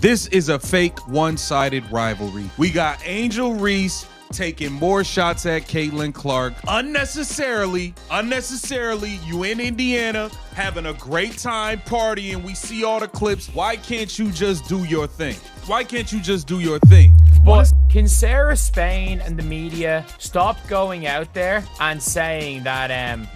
This is a fake one-sided rivalry. We got Angel Reese taking more shots at Caitlin Clark unnecessarily. You in Indiana having a great time partying. We see all the clips. Why can't you just do your thing? But can Sarah Spain and the media stop going out there and saying that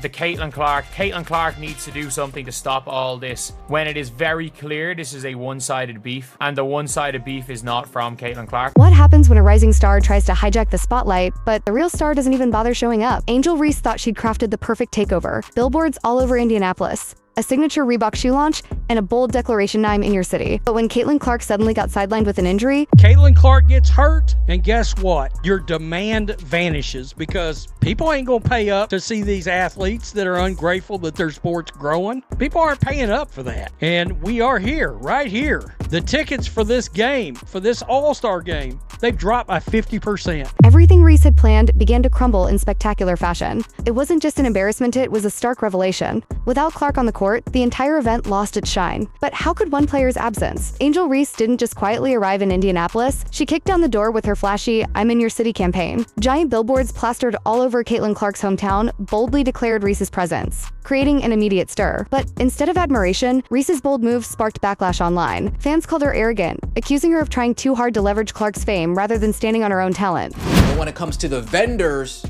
the Caitlin Clark needs to do something to stop all this, when it is very clear this is a one-sided beef, and the one-sided beef is not from Caitlin Clark? What happens when a rising star tries to hijack the spotlight, but the real star doesn't even bother showing up? Angel Reese thought she'd crafted the perfect takeover. Billboards all over Indianapolis, a signature Reebok shoe launch, and a bold declaration I'm in your city. But when Caitlin Clark suddenly got sidelined with an injury, Caitlin Clark gets hurt, and guess what? Your demand vanishes, because people ain't gonna pay up to see these athletes that are ungrateful that their sport's growing. People aren't paying up for that. And we are here, right here. The tickets for this game, for this All-Star game, they've dropped by 50%. everything Reese had planned began to crumble in spectacular fashion. It wasn't just an embarrassment, it was a stark revelation. Without Clark on the court, the entire event lost its shine. But how could one player's absence? Angel Reese didn't just quietly arrive in Indianapolis. She kicked down the door with her flashy "I'm in your city" campaign. Giant billboards plastered all over Caitlin Clark's hometown boldly declared Reese's presence, creating an immediate stir. But instead of admiration, Reese's bold move sparked backlash online. Fans called her arrogant, accusing her of trying too hard to leverage Clark's fame rather than standing on her own talent. But when it comes to the vendors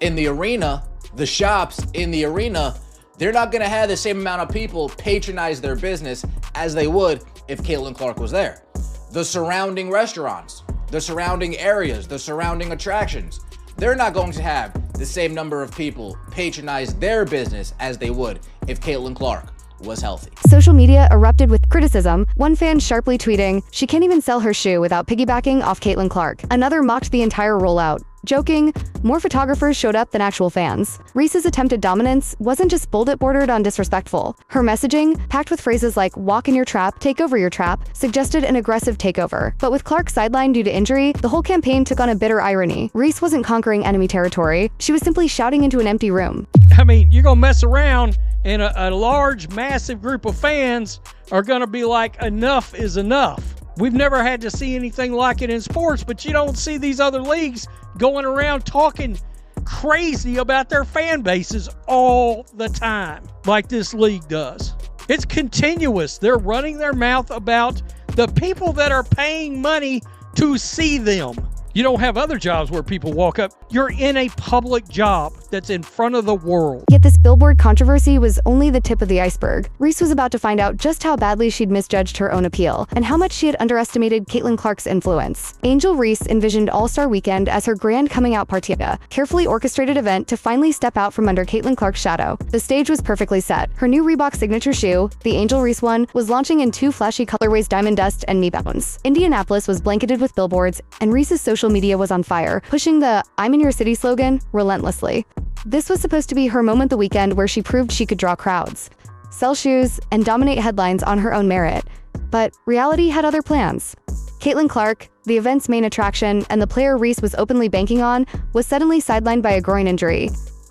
in the arena, the shops in the arena, they're not going to have the same amount of people patronize their business as they would if Caitlin Clark was there. The surrounding restaurants, the surrounding areas, the surrounding attractions, they're not going to have the same number of people patronize their business as they would if Caitlin Clark was healthy. Social media erupted with criticism, one fan sharply tweeting, "She can't even sell her shoe without piggybacking off Caitlin Clark." Another mocked the entire rollout, joking, "More photographers showed up than actual fans." Reese's attempted dominance wasn't just bold, it bordered on disrespectful. Her messaging, packed with phrases like "walk in your trap, take over your trap," suggested an aggressive takeover. But with Clark sidelined due to injury, the whole campaign took on a bitter irony. Reese wasn't conquering enemy territory, she was simply shouting into an empty room. I mean, you're gonna mess around and a large, massive group of fans are gonna be like, enough is enough. We've never had to see anything like it in sports, but you don't see these other leagues going around talking crazy about their fan bases all the time like this league does. It's continuous. They're running their mouth about the people that are paying money to see them. You don't have other jobs where people walk up. You're in a public job that's in front of the world. Yet this billboard controversy was only the tip of the iceberg. Reese was about to find out just how badly she'd misjudged her own appeal, and how much she had underestimated Caitlin Clark's influence. Angel Reese envisioned All-Star Weekend as her grand coming-out party, a carefully orchestrated event to finally step out from under Caitlin Clark's shadow. The stage was perfectly set. Her new Reebok signature shoe, the Angel Reese one, was launching in two flashy colorways: Diamond Dust and Knee Bones. Indianapolis was blanketed with billboards, and Reese's social media was on fire, pushing the "I'm in your city" slogan relentlessly. This was supposed to be her moment the weekend where she proved she could draw crowds, sell shoes, and dominate headlines on her own merit. But reality had other plans. Caitlin Clark, the event's main attraction and the player Reese was openly banking on, was suddenly sidelined by a groin injury.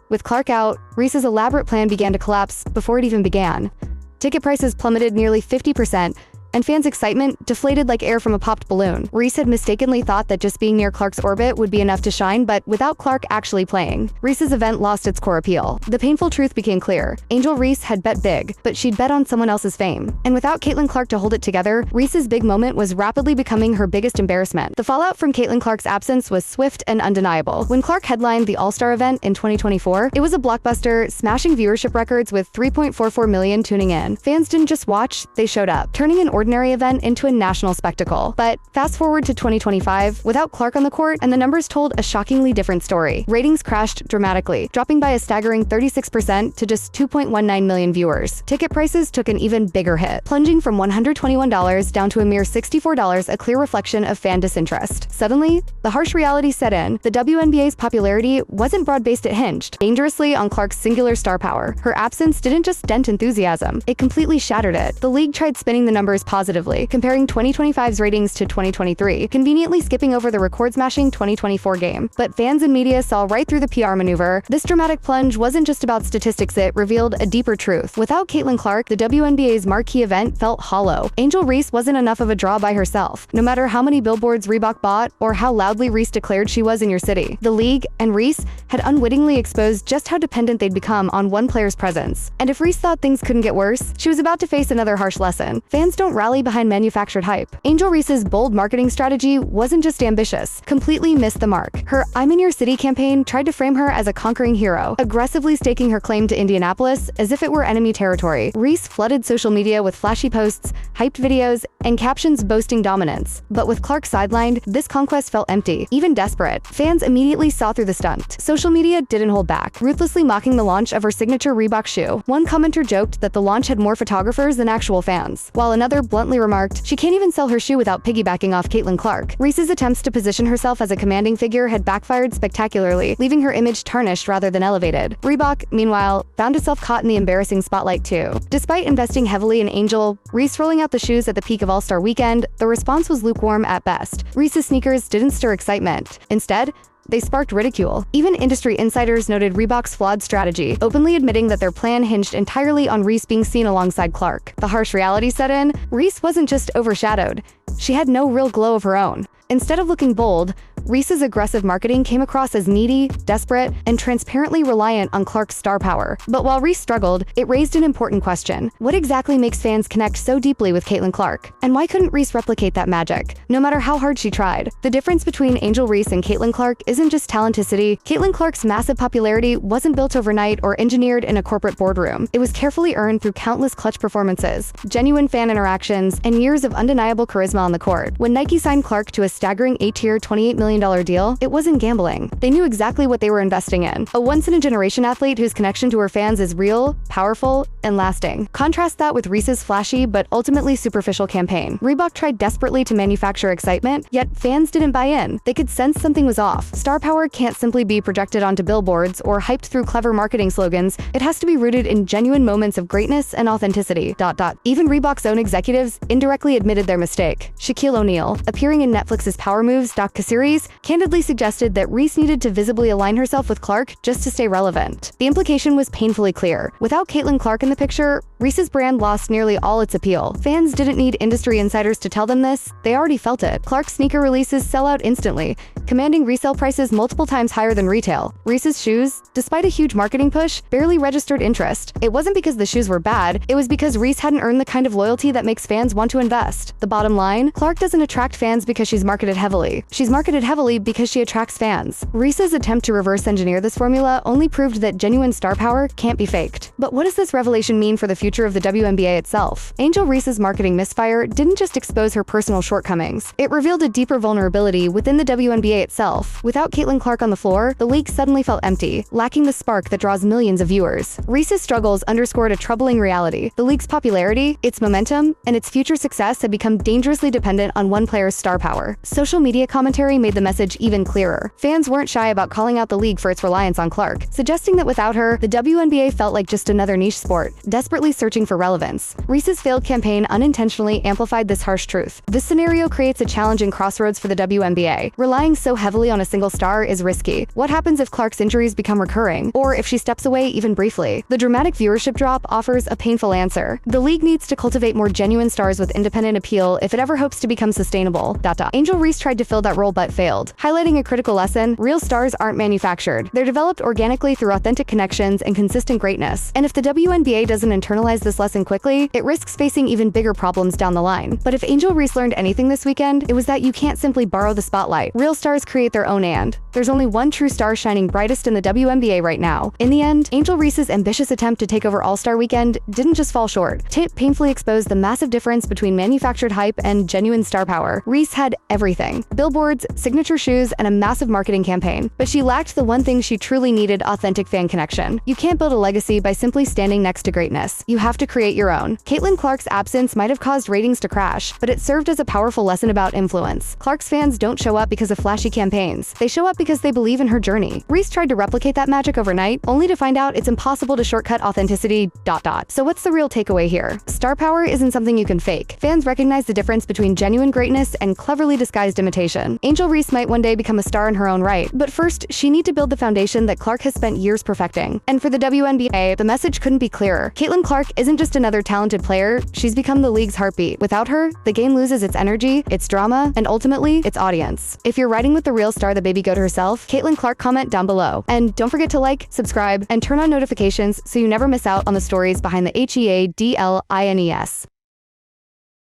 With Clark out, Reese's elaborate plan began to collapse before it even began. Ticket prices plummeted nearly 50%, and fans' excitement deflated like air from a popped balloon. Reese had mistakenly thought that just being near Clark's orbit would be enough to shine, but without Clark actually playing, Reese's event lost its core appeal. The painful truth became clear. Angel Reese had bet big, but she'd bet on someone else's fame. And without Caitlin Clark to hold it together, Reese's big moment was rapidly becoming her biggest embarrassment. The fallout from Caitlin Clark's absence was swift and undeniable. When Clark headlined the All-Star event in 2024, it was a blockbuster, smashing viewership records with 3.44 million tuning in. Fans didn't just watch, they showed up, turning an ordinary event into a national spectacle. But fast forward to 2025, without Clark on the court, and the numbers told a shockingly different story. Ratings crashed dramatically, dropping by a staggering 36% to just 2.19 million viewers. Ticket prices took an even bigger hit, plunging from $121 down to a mere $64, a clear reflection of fan disinterest. Suddenly, the harsh reality set in. The WNBA's popularity wasn't broad-based, it hinged dangerously on Clark's singular star power. Her absence didn't just dent enthusiasm, it completely shattered it. The league tried spinning the numbers positively, comparing 2025's ratings to 2023, conveniently skipping over the record-smashing 2024 game. But fans and media saw right through the PR maneuver. This dramatic plunge wasn't just about statistics, it revealed a deeper truth. Without Caitlin Clark, the WNBA's marquee event felt hollow. Angel Reese wasn't enough of a draw by herself, no matter how many billboards Reebok bought or how loudly Reese declared she was in your city. The league and Reese had unwittingly exposed just how dependent they'd become on one player's presence. And if Reese thought things couldn't get worse, she was about to face another harsh lesson. Fans don't rally behind manufactured hype. Angel Reese's bold marketing strategy wasn't just ambitious, completely missed the mark. Her "I'm in your city" campaign tried to frame her as a conquering hero, aggressively staking her claim to Indianapolis as if it were enemy territory. Reese flooded social media with flashy posts, hyped videos, and captions boasting dominance. But with Clark sidelined, this conquest felt empty, even desperate. Fans immediately saw through the stunt. Social media didn't hold back, ruthlessly mocking the launch of her signature Reebok shoe. One commenter joked that the launch had more photographers than actual fans, while another bluntly remarked, "She can't even sell her shoe without piggybacking off Caitlin Clark." Reese's attempts to position herself as a commanding figure had backfired spectacularly, leaving her image tarnished rather than elevated. Reebok, meanwhile, found itself caught in the embarrassing spotlight too. Despite investing heavily in Angel Reese rolling out the shoes at the peak of All-Star weekend, the response was lukewarm at best. Reese's sneakers didn't stir excitement. Instead, they sparked ridicule. Even industry insiders noted Reebok's flawed strategy, openly admitting that their plan hinged entirely on Reese being seen alongside Clark. The harsh reality set in. Reese wasn't just overshadowed. She had no real glow of her own. Instead of looking bold, Reese's aggressive marketing came across as needy, desperate, and transparently reliant on Clark's star power. But while Reese struggled, it raised an important question. What exactly makes fans connect so deeply with Caitlin Clark? And why couldn't Reese replicate that magic, no matter how hard she tried? The difference between Angel Reese and Caitlin Clark isn't just talenticity. Caitlin Clark's massive popularity wasn't built overnight or engineered in a corporate boardroom. It was carefully earned through countless clutch performances, genuine fan interactions, and years of undeniable charisma on the court. When Nike signed Clark to a staggering 8-tier, $28 million deal, it wasn't gambling. They knew exactly what they were investing in. A once-in-a-generation athlete whose connection to her fans is real, powerful, and lasting. Contrast that with Reese's flashy but ultimately superficial campaign. Reebok tried desperately to manufacture excitement, yet fans didn't buy in. They could sense something was off. Star power can't simply be projected onto billboards or hyped through clever marketing slogans. It has to be rooted in genuine moments of greatness and authenticity. Even Reebok's own executives indirectly admitted their mistake. Shaquille O'Neal, appearing in Netflix's Power Moves docu-series, candidly suggested that Reese needed to visibly align herself with Clark just to stay relevant. The implication was painfully clear. Without Caitlin Clark in the picture, Reese's brand lost nearly all its appeal. Fans didn't need industry insiders to tell them this, they already felt it. Clark's sneaker releases sell out instantly, commanding resale prices multiple times higher than retail. Reese's shoes, despite a huge marketing push, barely registered interest. It wasn't because the shoes were bad, it was because Reese hadn't earned the kind of loyalty that makes fans want to invest. The bottom line, Clark doesn't attract fans because she's marketed heavily. She's marketed heavily because she attracts fans. Reese's attempt to reverse engineer this formula only proved that genuine star power can't be faked. But what does this revelation mean for the future of the WNBA itself? Angel Reese's marketing misfire didn't just expose her personal shortcomings. It revealed a deeper vulnerability within the WNBA itself. Without Caitlin Clark on the floor, the league suddenly felt empty, lacking the spark that draws millions of viewers. Reese's struggles underscored a troubling reality. The league's popularity, its momentum, and its future success had become dangerously dependent on one player's star power. Social media commentary made the message even clearer. Fans weren't shy about calling out the league for its reliance on Clark, suggesting that without her, the WNBA felt like just another niche sport, desperately searching for relevance. Reese's failed campaign unintentionally amplified this harsh truth. This scenario creates a challenging crossroads for the WNBA. Relying so heavily on a single star is risky. What happens if Clark's injuries become recurring, or if she steps away even briefly? The dramatic viewership drop offers a painful answer. The league needs to cultivate more genuine stars with independent appeal if it ever hopes to become sustainable. Angel Reese tried to fill that role but failed, highlighting a critical lesson: real stars aren't manufactured. They're developed organically through authentic connections and consistent greatness. And if the WNBA doesn't internalize this lesson quickly, it risks facing even bigger problems down the line. But if Angel Reese learned anything this weekend, it was that you can't simply borrow the spotlight. Real stars create their own, and there's only one true star shining brightest in the WNBA right now. In the end, Angel Reese's ambitious attempt to take over All-Star Weekend didn't just fall short. It painfully exposed the massive difference between manufactured hype and genuine star power. Reese had every everything: billboards, signature shoes, and a massive marketing campaign. But she lacked the one thing she truly needed: authentic fan connection. You can't build a legacy by simply standing next to greatness. You have to create your own. Caitlin Clark's absence might have caused ratings to crash, but it served as a powerful lesson about influence. Clark's fans don't show up because of flashy campaigns. They show up because they believe in her journey. Reese tried to replicate that magic overnight, only to find out it's impossible to shortcut authenticity. So what's the real takeaway here? Star power isn't something you can fake. Fans recognize the difference between genuine greatness and cleverly disguised imitation. Angel Reese might one day become a star in her own right, but first, she needs to build the foundation that Clark has spent years perfecting. And for the WNBA, the message couldn't be clearer. Caitlin Clark isn't just another talented player, she's become the league's heartbeat. Without her, the game loses its energy, its drama, and ultimately, its audience. If you're riding with the real star, the baby goat herself, Caitlin Clark, comment down below. And don't forget to like, subscribe, and turn on notifications so you never miss out on the stories behind the HEADLINES.